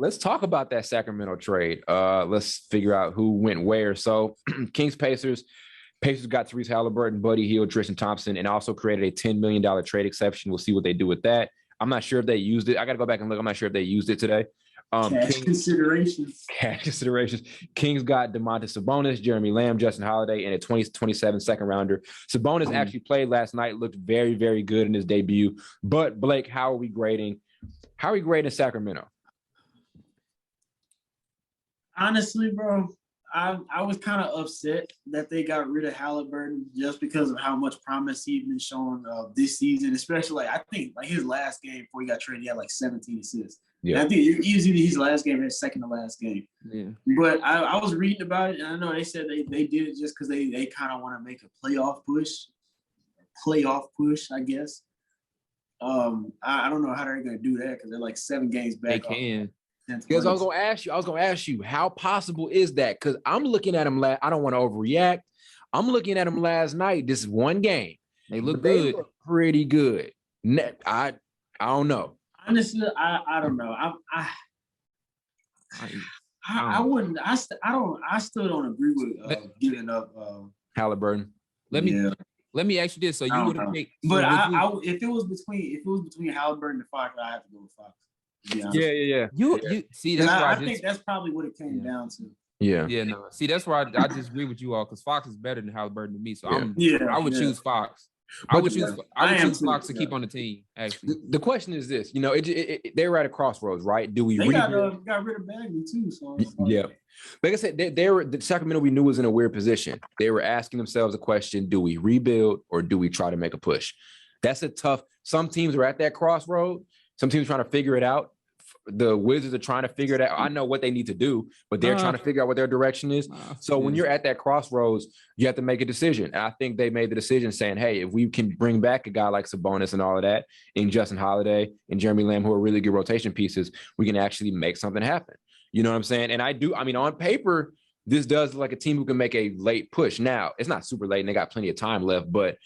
let's talk about that Sacramento trade. Let's figure out who went where. So Kings Pacers. Pacers got Tyrese Haliburton, Buddy Hield, Tristan Thompson, and also created a $10 million trade exception. We'll see what they do with that. I'm not sure if they used it. I got to go back and look. I'm not sure if they used it today. Cash considerations. Kings got Domantas Sabonis, Jeremy Lamb, Justin Holiday, and a 2027 second rounder. Sabonis actually played last night, looked very, very good in his debut. But Blake, how are we grading Sacramento? Honestly, bro, I was kind of upset that they got rid of Haliburton just because of how much promise he'd been showing this season, especially I think his last game before he got traded, he had 17 assists. Yeah, and I think easily his last game, his second to last game. Yeah, but I was reading about it, and I know they said they did it just because they kind of want to make a playoff push, I guess. I don't know how they're going to do that because they're 7 games back. They can. Because I was gonna ask you, how possible is that? Because I'm looking at them. I don't want to overreact. I'm looking at them last night. This is one game. They look good. They look pretty good. I don't know. Honestly, I don't know. I wouldn't. I still don't agree with giving up Haliburton. Let me ask you this. So you wouldn't make. But if it was between Haliburton and Fox, I have to go with Fox. Yeah. You see, that's why I think that's probably what it came down to. Yeah. No. See, that's why I just agree with you all because Fox is better than Haliburton to me. So I would choose Fox. I would choose Fox to keep on the team. Actually, the question is this: they're at a crossroads, right? Do we? They got rid of Bagley too. So like I said, the Sacramento we knew was in a weird position. They were asking themselves a question: do we rebuild or do we try to make a push? That's a tough. Some teams are at that crossroad. Some teams are trying to figure it out. The Wizards are trying to figure it out. I know what they need to do, but they're trying to figure out what their direction is. So when you're at that crossroads, you have to make a decision. And I think they made the decision saying, hey, if we can bring back a guy like Sabonis and all of that, and Justin Holiday and Jeremy Lamb, who are really good rotation pieces, we can actually make something happen. You know what I'm saying? And on paper, this does look like a team who can make a late push. Now, it's not super late and they got plenty of time left, but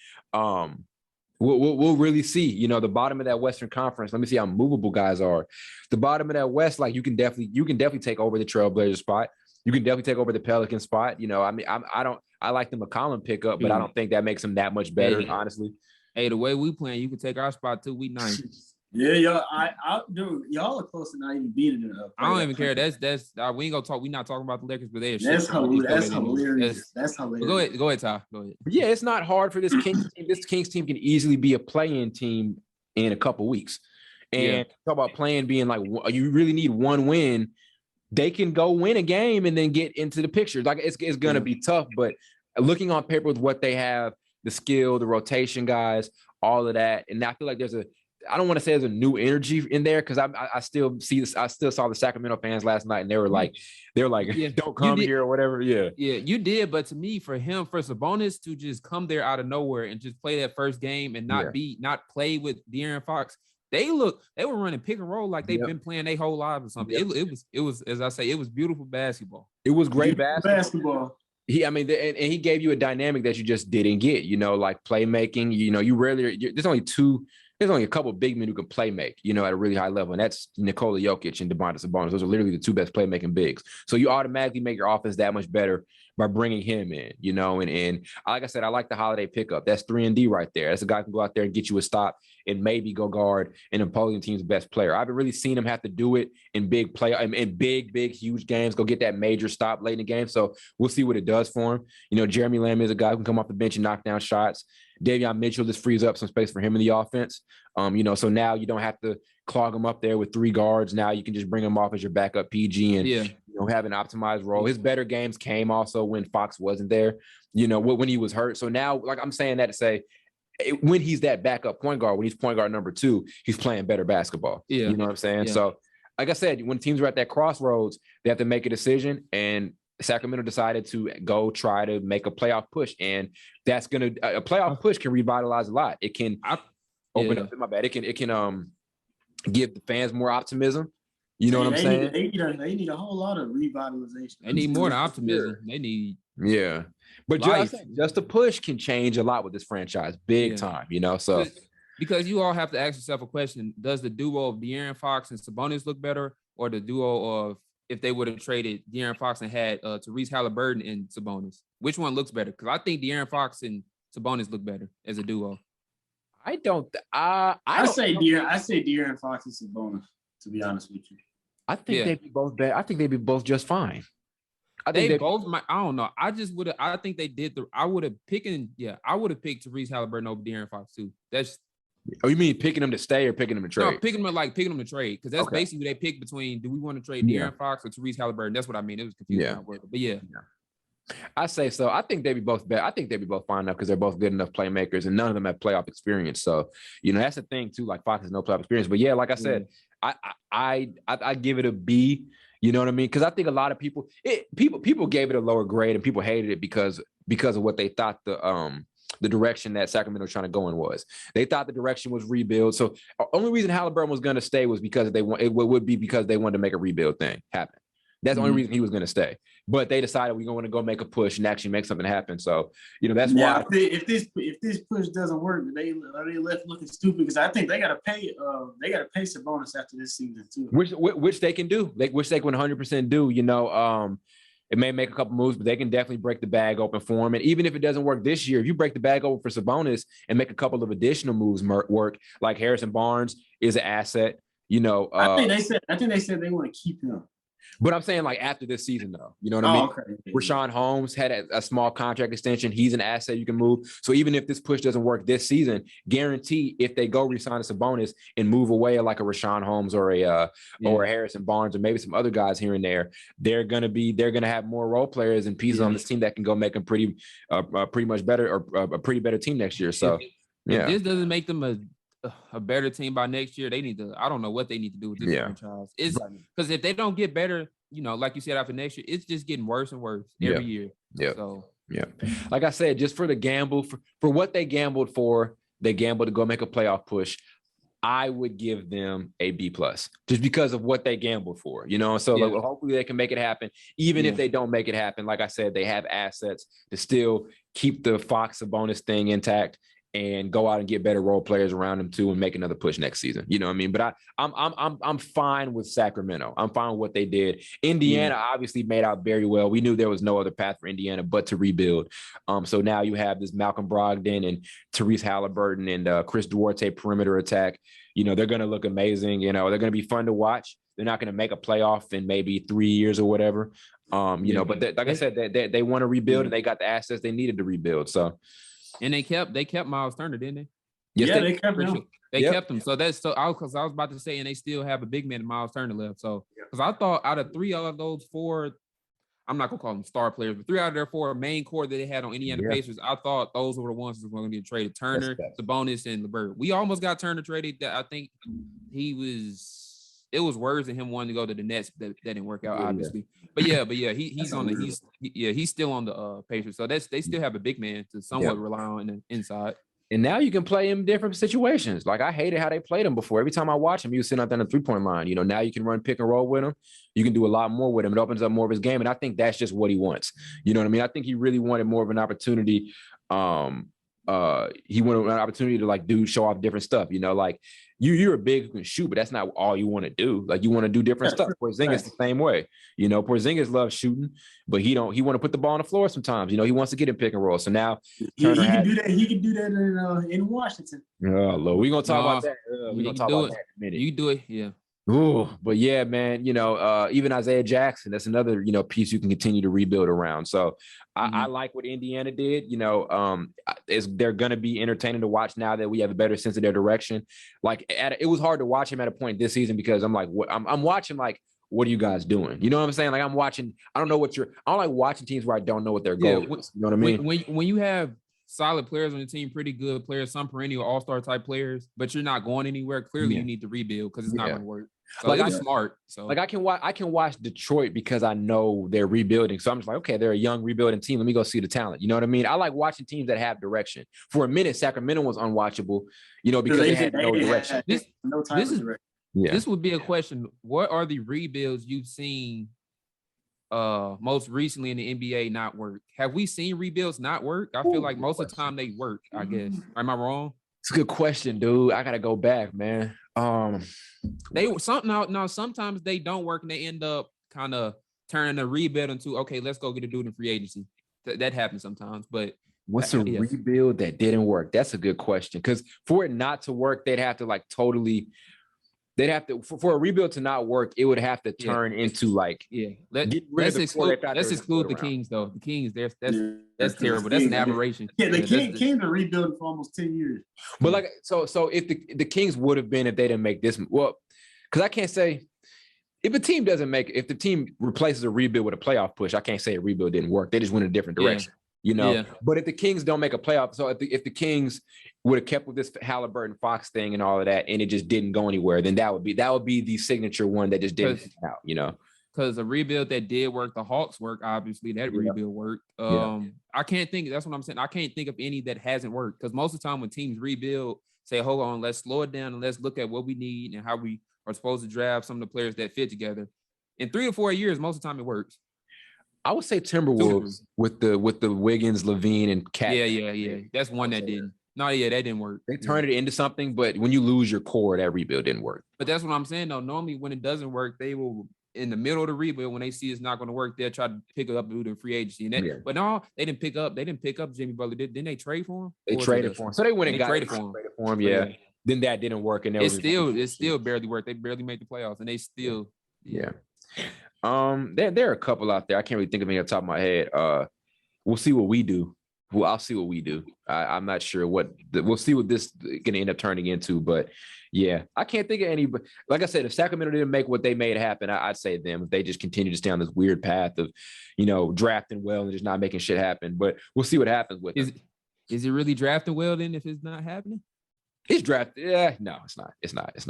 we'll really see, the bottom of that Western Conference. Let me see how movable guys are. The bottom of that West, you can definitely take over the Trailblazer spot. You can definitely take over the Pelican spot. I like the McCollum pickup, but I don't think that makes him that much better, honestly. Hey, the way we playing, you can take our spot too. We 9. Yeah, y'all are close to not even beating it up. I don't even care. That's we ain't gonna talk. We not talking about the Lakers, but they're that's hilarious. That's hilarious. Go ahead, Ty. Go ahead. Yeah, it's not hard for this Kings team. This Kings team can easily be a play-in team in a couple weeks. And talk about playing being you really need one win. They can go win a game and then get into the picture. It's gonna be tough, but looking on paper with what they have, the skill, the rotation guys, all of that, and I feel like I don't want to say there's a new energy in there because I still saw the Sacramento fans last night and they were like, don't come here or whatever. Yeah, you did. But to me, for Sabonis to just come there out of nowhere and just play that first game and not play with De'Aaron Fox, they were running pick and roll like they've been playing their whole lives or something. It was as I say, it was beautiful basketball. It was great basketball. He gave you a dynamic that you just didn't get. Playmaking. You rarely. There's only a couple of big men who can play make, at a really high level, and that's Nikola Jokic and Domantas Sabonis. Those are literally the 2 best playmaking bigs. So you automatically make your offense that much better by bringing him in, and like I said, I like the Holiday pickup. That's 3-and-D right there. That's a guy who can go out there and get you a stop and maybe go guard an opposing team's best player. I haven't really seen him have to do it in big, huge games, go get that major stop late in the game. So we'll see what it does for him. Jeremy Lamb is a guy who can come off the bench and knock down shots. Davion Mitchell just frees up some space for him in the offense. So now you don't have to clog him up there with 3 guards. Now you can just bring him off as your backup PG and have an optimized role. His better games came also when Fox wasn't there, when he was hurt. So now, I'm saying that to say, when he's that backup point guard, when he's point guard number 2, he's playing better basketball. Yeah. You know what I'm saying? Yeah. So like I said, when teams are at that crossroads, they have to make a decision, and Sacramento decided to go try to make a playoff push, and that's a playoff push can revitalize a lot. It can open up. My bad. It can give the fans more optimism. You know what I'm saying? They need a whole lot of revitalization. They need more than optimism. They need but just a push can change a lot with this franchise, big time. So because you all have to ask yourself a question: does the duo of De'Aaron Fox and Sabonis look better, or the duo of if they would have traded De'Aaron Fox and had Tyrese Haliburton and Sabonis? Which one looks better? Because I think De'Aaron Fox and Sabonis look better as a duo. I don't. I say De'Aaron Fox and Sabonis. To be honest with you, I think they'd be both bad. I think they'd be both just fine. I think they both might. I don't know. I just would have. I think they did I would have picked. I would have picked Tyrese Haliburton over De'Aaron Fox too. That's. Oh, you mean picking them to stay or picking them to trade? No, picking them to trade, because that's basically what they picked between. Do we want to trade De'Aaron Fox or Tyrese Haliburton? That's what I mean. It was confusing. But yeah. I say so. I think they'd be both bad. I think they'd be both fine enough because they're both good enough playmakers, and none of them have playoff experience. So, that's the thing too. Like Fox has no playoff experience, but like I said, I give it a B. You know what I mean? Because I think a lot of people gave it a lower grade, and people hated it because of what they thought the direction that Sacramento was trying to go in was. They thought the direction was rebuild. So the only reason Haliburton was going to stay was because they wanted to make a rebuild thing happen. That's the only reason he was going to stay. But they decided we're going to go make a push and actually make something happen. So, that's why. If this push doesn't work, are they left looking stupid? Because I think they got to pay Sabonis after this season too. Which they can do. Which they can 100% do. It may make a couple moves, but they can definitely break the bag open for him. And even if it doesn't work this year, if you break the bag open for Sabonis and make a couple of additional moves work, like Harrison Barnes is an asset. I think they said they want to keep him. But I'm saying like after this season, though, you know what I mean? Okay. Rashawn Holmes had a small contract extension. He's an asset you can move. So even if this push doesn't work this season, guarantee if they go re-sign a Sabonis and move away like a Rashawn Holmes or a Harrison Barnes or maybe some other guys here and there, they're gonna have more role players and pieces on this team that can go make them pretty much better or a pretty better team next year. So if this doesn't make them a better team by next year, they need to. I don't know what they need to do with this franchise. It's because if they don't get better, like you said, after next year, it's just getting worse and worse every year. Yeah. So like I said, just for the gamble for what they gambled for, they gambled to go make a playoff push. I would give them a B+ just because of what they gambled for. So hopefully they can make it happen. Even if they don't make it happen, like I said, they have assets to still keep the Fox Sabonis thing intact and go out and get better role players around them too and make another push next season. You know what I mean? But I'm fine with Sacramento. I'm fine with what they did. Indiana obviously made out very well. We knew there was no other path for Indiana but to rebuild. So now you have this Malcolm Brogdon and Tyrese Haliburton and Chris Duarte perimeter attack. They're going to look amazing. They're going to be fun to watch. They're not going to make a playoff in maybe 3 years or whatever. But like I said, they want to rebuild and they got the assets they needed to rebuild. So. And they kept Miles Turner, didn't they? Yes, they kept him. They kept him. So that's because I was about to say, and they still have a big man, Miles Turner left. So because I thought out of 3 of those 4, I'm not gonna call them star players, but 3 out of their 4 main core that they had on Indiana Pacers, I thought those were the ones that were going to get traded. Turner, Sabonis, and LeVert. We almost got Turner traded. That I think it was worse than him wanting to go to the Nets. That didn't work out, obviously. But he's still on the Pacers. So they still have a big man to somewhat rely on the inside. And now you can play him in different situations. Like I hated how they played him before. Every time I watch him, he was sitting out there on the 3-point line. Now you can run pick and roll with him. You can do a lot more with him. It opens up more of his game. And I think that's just what he wants. You know what I mean? I think he really wanted more of an opportunity. He wanted an opportunity to show off different stuff. Like you're a big who can shoot, but that's not all you want to do. Like you want to do different stuff. Porzingis the same way. Porzingis loves shooting, but he want to put the ball on the floor sometimes. He wants to get in pick and roll. So now he can do that. He can do that in Washington. Oh, Lord, we're gonna talk about that. We're gonna talk about that in a minute. You do it, yeah. Ooh, but yeah, man, even Isaiah Jackson, that's another, piece you can continue to rebuild around. So I like what Indiana did. They're going to be entertaining to watch now that we have a better sense of their direction. Like it was hard to watch him at a point this season because I'm like, I'm watching like, what are you guys doing? You know what I'm saying? Like I'm watching, I don't like watching teams where I don't know what their goal is. You know what I mean? When you have solid players on the team, pretty good players, some perennial all-star type players, but you're not going anywhere. Clearly, you need to rebuild because it's not going to work. So like, it was smart. So like I can watch Detroit because I know they're rebuilding. So I'm just like, okay, they're a young rebuilding team. Let me go see the talent. You know what I mean? I like watching teams that have direction. For a minute, Sacramento was unwatch-able, because they had no direction. This would be a question. What are the rebuilds you've seen most recently in the NBA not work? Have we seen rebuilds not work? I feel like most of the time they work, I guess. Am I wrong? It's a good question, dude. I gotta go back, man. Sometimes they don't work and they end up kind of turning a rebuild into, okay, let's go get a dude in free agency. That happens sometimes, but what's a rebuild that didn't work? That's a good question. Because for it not to work, they'd have to for a rebuild to not work, it would have to turn into let's exclude the Kings though. The Kings, that's terrible. That's an aberration. Yeah, the Kings been rebuilding for almost 10 years. But like, so if the Kings would have been if they didn't make this, well, because I can't say if the team replaces a rebuild with a playoff push, I can't say a rebuild didn't work. They just went in a different direction. But if the Kings don't make a playoff, so if the Kings would have kept with this Haliburton Fox thing and all of that, and it just didn't go anywhere, then that would be the signature one that just didn't come out, Because the rebuild that did work, the Hawks work, obviously that rebuild worked. I can't think. That's what I'm saying. I can't think of any that hasn't worked because most of the time when teams rebuild, say, hold on, let's slow it down and let's look at what we need and how we are supposed to draft some of the players that fit together. In 3 or 4 years, most of the time it works. I would say Timberwolves with the Wiggins, Levine, and Cat. Yeah. That's one that didn't. No, that didn't work. They turned it into something, but when you lose your core, that rebuild didn't work. But that's what I'm saying, though. Normally, when it doesn't work, they will, in the middle of the rebuild, when they see it's not going to work, they'll try to pick it up and do the free agency. But no, they didn't pick up Jimmy Butler. Didn't they trade for him? They traded for him. So they went and traded for him. Yeah. Then that didn't work, and it still barely worked. They barely made the playoffs, and they still There are a couple out there. I can't really think of any off the top of my head. We'll see what we do. Well, I'll see what we do. I'm not sure we'll see what this is going to end up turning into. But yeah, I can't think of any. But like I said, if Sacramento didn't make what they made happen, I'd say them. If they just continue to stay on this weird path of, drafting well and just not making shit happen. But we'll see what happens with it. Is it really drafting well then if it's not happening? He's drafted. Yeah, no, it's not. It's not. It's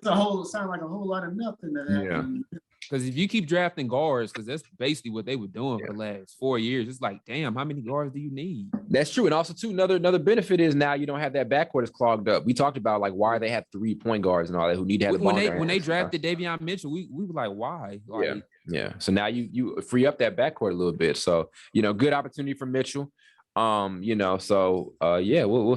a whole sound like a whole lot of nothing that happened. Because if you keep drafting guards, because that's basically what they were doing for the last 4 years, it's like, damn, how many guards do you need? That's true. And also, too, another benefit is now you don't have that backcourt is clogged up. We talked about like why they have 3 point guards and all that who need to have the ball. When they drafted Davion Mitchell, we were like, why? Yeah. So now you free up that backcourt a little bit. So good opportunity for Mitchell. We'll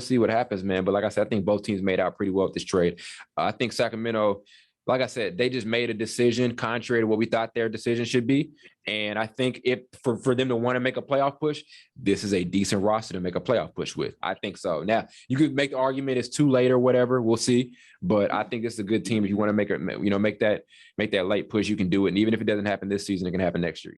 see what happens, man. But like I said, I think both teams made out pretty well with this trade. I think Sacramento, like I said, they just made a decision contrary to what we thought their decision should be. And I think if for them to want to make a playoff push, this is a decent roster to make a playoff push with. I think so. Now, you could make the argument it's too late or whatever. We'll see. But I think this is a good team. If you want to make that late push, you can do it. And even if it doesn't happen this season, it can happen next year.